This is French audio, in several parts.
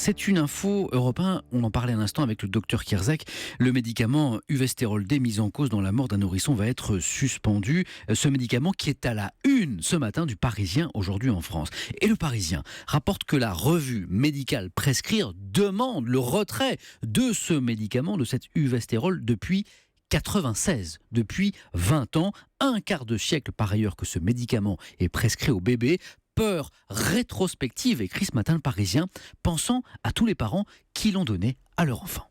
C'est une info Europe 1, on en parlait un instant avec le docteur Kierzek. Le médicament Uvestérol D mis en cause dans la mort d'un nourrisson va être suspendu. Ce médicament qui est à la une ce matin du Parisien aujourd'hui en France. Et le Parisien rapporte que la revue médicale Prescrire demande le retrait de ce médicament, de cet Uvestérol depuis 96, depuis 20 ans, un quart de siècle par ailleurs que ce médicament est prescrit aux bébés. Peur rétrospective, écrit ce matin le Parisien, pensant à tous les parents qui l'ont donné à leur enfant.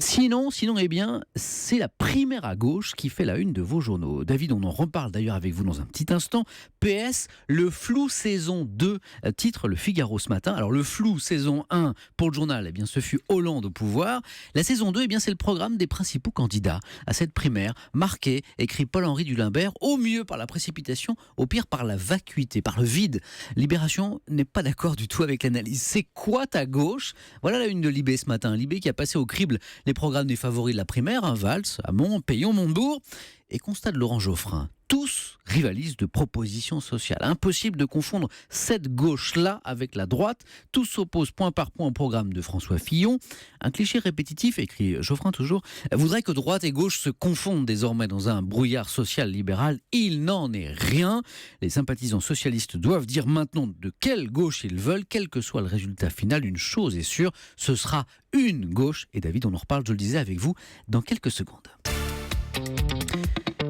Sinon, eh bien, c'est la primaire à gauche qui fait la une de vos journaux. David, on en reparle d'ailleurs avec vous dans un petit instant. PS, le flou saison 2, titre Le Figaro ce matin. Alors le flou saison 1 pour le journal, eh bien, ce fut Hollande au pouvoir. La saison 2, eh bien, c'est le programme des principaux candidats à cette primaire, marqué, écrit Paul-Henri Dulembert, au mieux par la précipitation, au pire par la vacuité, par le vide. Libération n'est pas d'accord du tout avec l'analyse. C'est quoi ta gauche ? Voilà la une de Libé ce matin. Libé qui a passé au crible les programmes des favoris de la primaire, Valls, Hamon, Payon, Montebourg, et constate Laurent Geoffrin. Tous rivalisent de propositions sociales. Impossible de confondre cette gauche-là avec la droite. Tous s'opposent point par point au programme de François Fillon. Un cliché répétitif, écrit Geoffrin toujours, voudrait que droite et gauche se confondent désormais dans un brouillard social libéral. Il n'en est rien. Les sympathisants socialistes doivent dire maintenant de quelle gauche ils veulent, quel que soit le résultat final. Une chose est sûre, ce sera une gauche. Et David, on en reparle, je le disais avec vous, dans quelques secondes.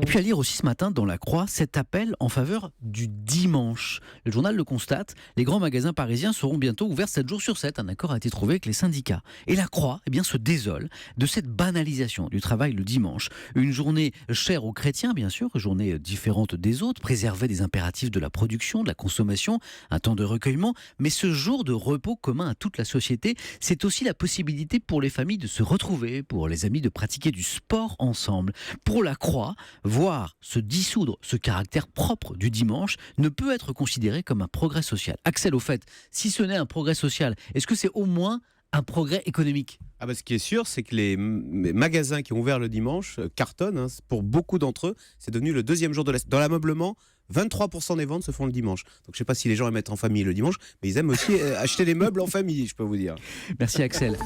Et puis à lire aussi ce matin dans La Croix cet appel en faveur du dimanche. Le journal le constate, les grands magasins parisiens seront bientôt ouverts 7 jours sur 7. Un accord a été trouvé avec les syndicats. Et La Croix eh bien, se désole de cette banalisation du travail le dimanche. Une journée chère aux chrétiens, bien sûr, journée différente des autres, préserver des impératifs de la production, de la consommation, un temps de recueillement. Mais ce jour de repos commun à toute la société, c'est aussi la possibilité pour les familles de se retrouver, pour les amis de pratiquer du sport ensemble. Pour La Croix, voir se dissoudre ce caractère propre du dimanche ne peut être considéré comme un progrès social. Axel, au fait, si ce n'est un progrès social, est-ce que c'est au moins un progrès économique ? Ce qui est sûr, c'est que les magasins qui ont ouvert le dimanche cartonnent. Pour beaucoup d'entre eux, c'est devenu le deuxième jour de dans l'ameublement. 23% des ventes se font le dimanche. Donc je ne sais pas si les gens aiment être en famille le dimanche, mais ils aiment aussi acheter des meubles en famille, je peux vous dire. Merci Axel.